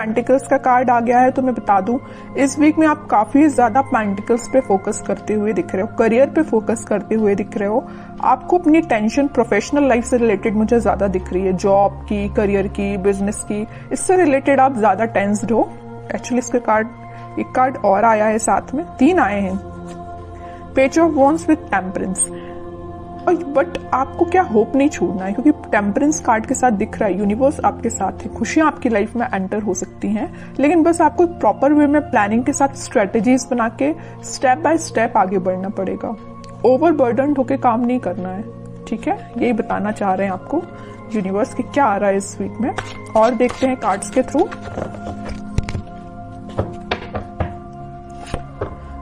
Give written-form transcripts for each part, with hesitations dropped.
Pentacles का card आ गया है। तो मैं बता दूं, इस वीक में आप काफी ज्यादा पेंटिकल्स पे फोकस करते हुए दिख रहे हो, करियर पे फोकस करते हुए दिख रहे हो। आपको अपनी टेंशन प्रोफेशनल लाइफ से रिलेटेड मुझे ज्यादा दिख रही है, जॉब की, करियर की, बिजनेस की, इससे रिलेटेड आप ज्यादा टेंस्ड हो। एक्चुअली इसके कार्ड, एक कार्ड और आया है साथ में, 3 आए हैं, page of wands with temperance. But आपको क्या होप नहीं छोड़ना है, क्योंकि टेम्परेंस कार्ड के साथ दिख रहा है यूनिवर्स आपके साथ है, खुशियां आपकी लाइफ में एंटर हो सकती हैं, लेकिन बस आपको प्रॉपर वे में प्लानिंग के साथ स्ट्रेटेजीज बना के स्टेप बाय स्टेप आगे बढ़ना पड़ेगा। ओवरबर्डन होके काम नहीं करना है, ठीक है। यही बताना चाह रहे हैं आपको यूनिवर्स की क्या आ रहा है इस वीक में। और देखते हैं कार्ड्स के थ्रू।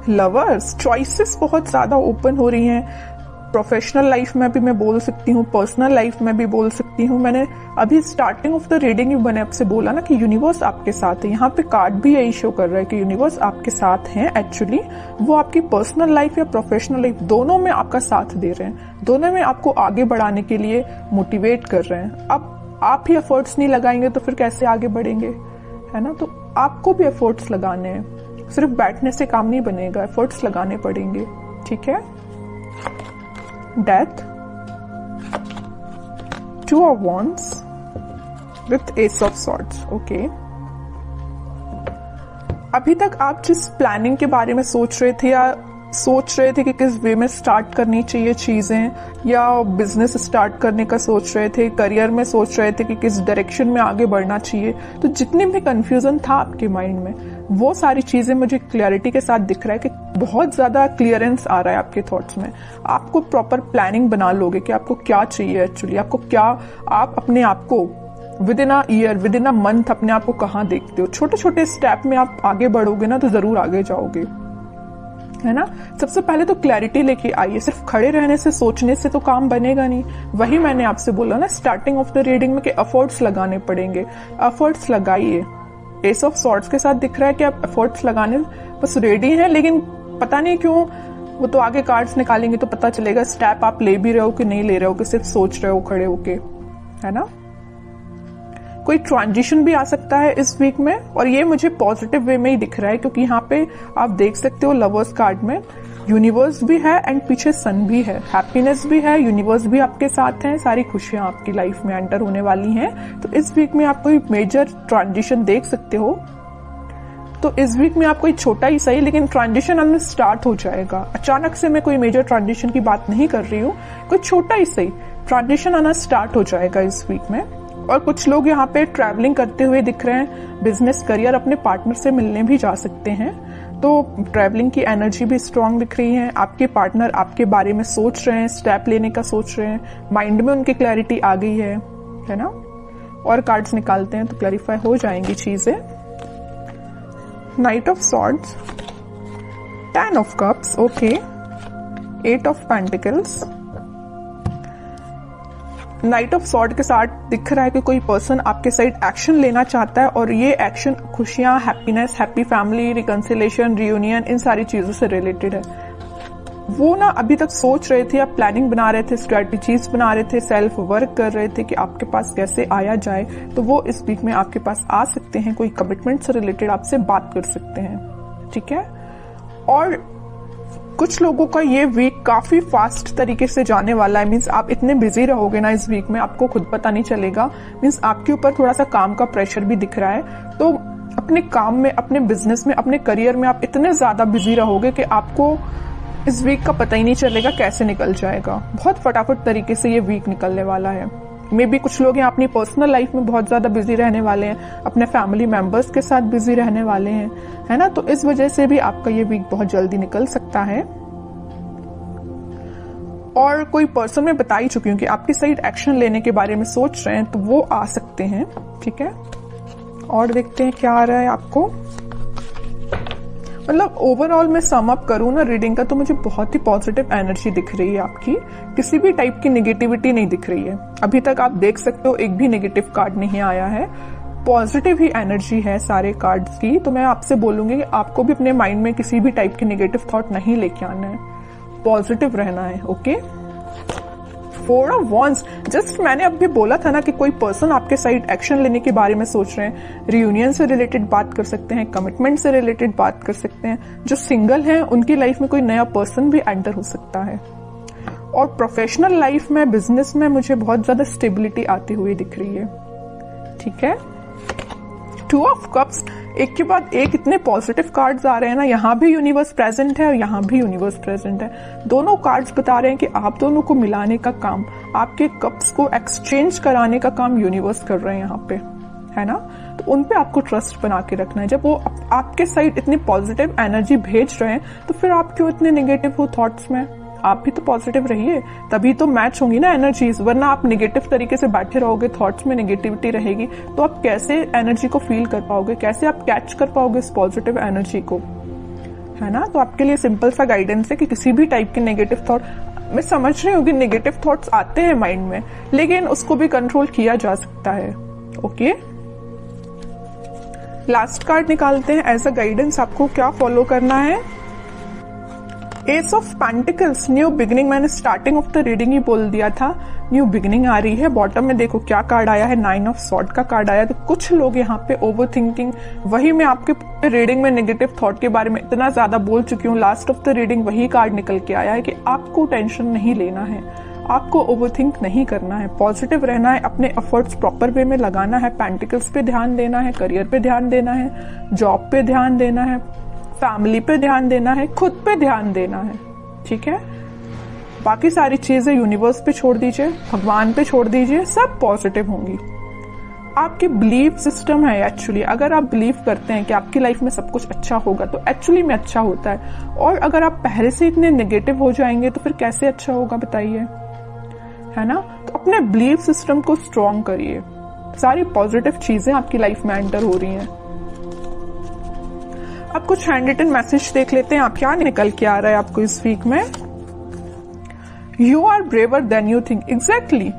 लवर्स, चॉइसेस बहुत ज्यादा ओपन हो रही हैं, प्रोफेशनल लाइफ में भी मैं बोल सकती हूँ, पर्सनल लाइफ में भी बोल सकती हूँ। मैंने अभी स्टार्टिंग ऑफ द रीडिंग मैंने आपसे बोला ना कि यूनिवर्स आपके साथ है, यहाँ पे कार्ड भी यही शो कर रहा है कि यूनिवर्स आपके साथ हैं। एक्चुअली वो आपकी पर्सनल लाइफ या प्रोफेशनल लाइफ दोनों में आपका साथ दे रहे हैं, दोनों में आपको आगे बढ़ाने के लिए मोटिवेट कर रहे हैं। अब आप ही एफर्ट्स नहीं लगाएंगे तो फिर कैसे आगे बढ़ेंगे, है ना। तो आपको भी एफर्ट्स लगाने हैं, सिर्फ बैठने से काम नहीं बनेगा, एफर्ट्स लगाने पड़ेंगे, ठीक है। Death, 2 of wands with ace of swords, okay. अभी तक आप जिस प्लानिंग के बारे में सोच रहे थे, या सोच रहे थे कि किस वे में स्टार्ट करनी चाहिए चीजें, या बिजनेस स्टार्ट करने का सोच रहे थे, करियर में सोच रहे थे कि किस डायरेक्शन में आगे बढ़ना चाहिए, तो जितने भी कंफ्यूजन था आपके माइंड में, वो सारी चीजें मुझे क्लियरिटी के साथ दिख रहा है कि बहुत ज्यादा क्लियरेंस आ रहा है आपके थॉट्स में। आपको प्रॉपर प्लानिंग बना लोगे कि आपको क्या चाहिए एक्चुअली, आपको क्या, आप अपने आप को with in a year, with in a month अपने आप को कहाँ देखते हो। छोटे छोटे स्टेप में आप आगे बढ़ोगे ना तो जरूर आगे जाओगे, है ना। सबसे पहले तो क्लैरिटी लेके आइए, सिर्फ खड़े रहने से, सोचने से तो काम बनेगा नहीं। वही मैंने आपसे बोला ना स्टार्टिंग ऑफ द रीडिंग में कि एफर्ट्स लगाने पड़ेंगे, एफर्ट्स लगाइए। एस ऑफ सॉर्ड्स के साथ दिख रहा है कि आप एफर्ट्स लगाने बस रेडी हैं, लेकिन पता नहीं क्यों, वो तो आगे कार्ड्स निकालेंगे तो पता चलेगा स्टेप आप ले भी रहे हो कि नहीं ले रहे हो, कि सिर्फ सोच रहे हो खड़े होके, है ना। कोई ट्रांजिशन भी आ सकता है इस वीक में, और ये मुझे पॉजिटिव वे में ही दिख रहा है, क्योंकि यहाँ पे आप देख सकते हो लवर्स कार्ड में यूनिवर्स भी है एंड पीछे सन भी है, हैप्पीनेस भी है, यूनिवर्स भी आपके साथ है, सारी खुशियां आपकी लाइफ में एंटर होने वाली हैं। तो इस वीक में आप कोई मेजर ट्रांजिशन देख सकते हो। तो इस वीक में आप कोई छोटा ही सही, लेकिन ट्रांजिशन अब स्टार्ट हो जाएगा। अचानक से मैं कोई मेजर ट्रांजिशन की बात नहीं कर रही हूँ, कोई छोटा ही सही ट्रांजिशन आना स्टार्ट हो जाएगा इस वीक में। और कुछ लोग यहाँ पे ट्रैवलिंग करते हुए दिख रहे हैं, बिजनेस करियर, अपने पार्टनर से मिलने भी जा सकते हैं। तो ट्रैवलिंग की एनर्जी भी स्ट्रांग दिख रही है। आपके पार्टनर आपके बारे में सोच रहे हैं, स्टेप लेने का सोच रहे हैं, माइंड में उनकी क्लैरिटी आ गई है ना। और कार्ड्स निकालते हैं तो क्लैरिफाई हो जाएंगी चीजें। Night of swords, 10 of cups, okay, 8 of pentacles. Night of sword के साथ दिख रहा है कि कोई पर्सन आपके साइड एक्शन लेना चाहता है, और ये एक्शन खुशियां, happiness, happy family, reconciliation, reunion, इन सारी चीजों से रिलेटेड है। वो ना अभी तक सोच रहे थे, आप प्लानिंग बना रहे थे, स्ट्रेटेजीज बना रहे थे, सेल्फ वर्क कर रहे थे कि आपके पास कैसे आया जाए, तो वो इस वीक में आपके पास आ सकते हैं, कोई कमिटमेंट से रिलेटेड आपसे बात कर सकते हैं, ठीक है। और कुछ लोगों का ये वीक काफी फास्ट तरीके से जाने वाला है, मीन्स आप इतने बिजी रहोगे ना इस वीक में, आपको खुद पता नहीं चलेगा। मीन्स आपके ऊपर थोड़ा सा काम का प्रेशर भी दिख रहा है। तो अपने काम में, अपने बिजनेस में, अपने करियर में आप इतने ज्यादा बिजी रहोगे कि आपको इस वीक का पता ही नहीं चलेगा कैसे निकल जाएगा। बहुत फटाफट तरीके से ये वीक निकलने वाला है। मे बी कुछ लोग यहाँ अपनी पर्सनल लाइफ में बहुत ज्यादा बिजी रहने वाले हैं, अपने फैमिली मेंबर्स के साथ बिजी रहने वाले हैं, है ना। तो इस वजह से भी आपका ये वीक बहुत जल्दी निकल सकता है। और कोई पर्सन, मैं बता ही चुकी हूँ कि आपकी साइड एक्शन लेने के बारे में सोच रहे हैं, तो वो आ सकते हैं, ठीक है। और देखते हैं क्या आ रहा है आपको। मतलब ओवरऑल मैं सम अप करूँ ना रीडिंग का, तो मुझे बहुत ही पॉजिटिव एनर्जी दिख रही है आपकी, किसी भी टाइप की नेगेटिविटी नहीं दिख रही है। अभी तक आप देख सकते हो एक भी नेगेटिव कार्ड नहीं आया है, पॉजिटिव ही एनर्जी है सारे कार्ड्स की। तो मैं आपसे बोलूंगी कि आपको भी अपने माइंड में किसी भी टाइप के नेगेटिव थॉट नहीं लेके आना है, पॉजिटिव रहना है, ओके। 4 ऑफ वॉन्ड्स, जस्ट मैंने अभी बोला था ना कि कोई पर्सन आपके साइड एक्शन लेने के बारे में सोच रहे हैं। रियूनियन से रिलेटेड बात कर सकते हैं, कमिटमेंट से रिलेटेड बात कर सकते हैं। जो सिंगल हैं उनकी लाइफ में कोई नया पर्सन भी एंटर हो सकता है। और प्रोफेशनल लाइफ में, बिजनेस में मुझे बहुत ज्यादा स्टेबिलिटी आती हुई दिख रही है। ठीक है, 2 ऑफ कप्स, एक के बाद एक इतने पॉजिटिव कार्ड्स आ रहे हैं ना। यहाँ भी यूनिवर्स प्रेजेंट है और यहाँ भी यूनिवर्स प्रेजेंट है। दोनों कार्ड्स बता रहे हैं कि आप दोनों को मिलाने का काम, आपके कप्स को एक्सचेंज कराने का काम यूनिवर्स कर रहे हैं यहाँ पे, है ना। तो उन पे आपको ट्रस्ट बना के रखना है। जब वो आपके साइड इतनी पॉजिटिव एनर्जी भेज रहे हैं तो फिर आप क्यों इतने नेगेटिव हो थॉट्स में। आप भी तो पॉजिटिव रहिए, तभी तो मैच होंगी ना एनर्जीज। वरना आप नेगेटिव तरीके से बैठे रहोगे, थॉट्स में नेगेटिविटी रहेगी, तो आप कैसे एनर्जी को फील कर पाओगे, कैसे आप कैच कर पाओगे इस पॉजिटिव एनर्जी को, है ना। तो आपके लिए सिंपल सा गाइडेंस है कि किसी भी टाइप के नेगेटिव थॉट, मैं समझ रही हूँ कि नेगेटिव थॉट्स आते हैं माइंड में, लेकिन उसको भी कंट्रोल किया जा सकता है। ओके, लास्ट कार्ड निकालते हैं एज अ गाइडेंस, आपको क्या फॉलो करना है। S of pentacles, new beginning, मैंने स्टार्टिंग ऑफ द रीडिंग ही बोल दिया था, न्यू बिगिनिंग आ रही है। बॉटम में देखो क्या कार्ड आया है, 9 ऑफ सॉर्ड का कार्ड आया। तो कुछ लोग यहाँ पे ओवर थिंकिंग, वही मैं आपके रीडिंग में नेगेटिव थॉट के बारे में इतना ज्यादा बोल चुकी हूँ, लास्ट ऑफ द रीडिंग वही कार्ड निकल के आया है कि आपको टेंशन नहीं लेना है, आपको ओवरथिंक नहीं करना है, पॉजिटिव रहना है, अपने एफर्ट्स प्रॉपर वे में लगाना है, पेंटिकल्स पे ध्यान देना है, करियर पे ध्यान देना है, जॉब पे ध्यान देना है, फैमिली पे ध्यान देना है, खुद पे ध्यान देना है। ठीक है, बाकी सारी चीजें यूनिवर्स पे छोड़ दीजिए, भगवान पे छोड़ दीजिए, सब पॉजिटिव होंगी। आपकी बिलीफ सिस्टम है एक्चुअली, अगर आप बिलीव करते हैं कि आपकी लाइफ में सब कुछ अच्छा होगा तो एक्चुअली में अच्छा होता है। और अगर आप पहले से इतने नेगेटिव हो जाएंगे तो फिर कैसे अच्छा होगा बताइए, है ना। तो अपने बिलीफ सिस्टम को स्ट्रॉन्ग करिए, सारी पॉजिटिव चीजें आपकी लाइफ में एंटर हो रही हैं। अब कुछ हैंड रिटन मैसेज देख लेते हैं, आप क्या निकल के आ रहा है आपको इस वीक में। You are braver than you think, exactly,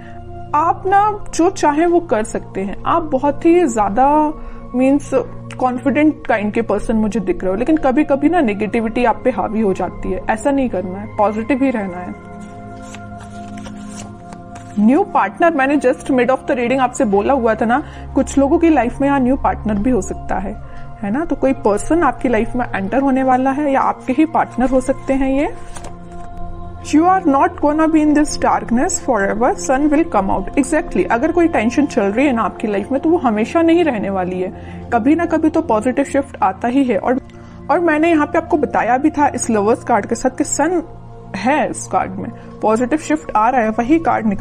आप ना जो चाहे वो कर सकते हैं। आप बहुत ही ज्यादा मीन्स कॉन्फिडेंट काइंड के पर्सन मुझे दिख रहे हो, लेकिन कभी कभी ना नेगेटिविटी आप पे हावी हो जाती है, ऐसा नहीं करना है, पॉजिटिव ही रहना है। न्यू पार्टनर, मैंने just mid of the reading आपसे बोला हुआ था ना, कुछ लोगों की लाइफ में यहाँ न्यू पार्टनर भी हो सकता है ना। तो कोई पर्सन आपकी लाइफ में एंटर होने वाला है या आपके ही पार्टनर हो सकते हैं ये। You are not gonna be in this darkness forever, sun will come out, exactly. अगर कोई टेंशन चल रही है ना आपकी लाइफ में तो वो हमेशा नहीं रहने वाली है, कभी ना कभी तो पॉजिटिव शिफ्ट आता ही है। और मैंने यहाँ पे आपको बताया भी था इस लवर्स कार्ड के साथ कि सन है इस कार्ड में, पॉजिटिव शिफ्ट आ रहा है, वही कार्ड निकल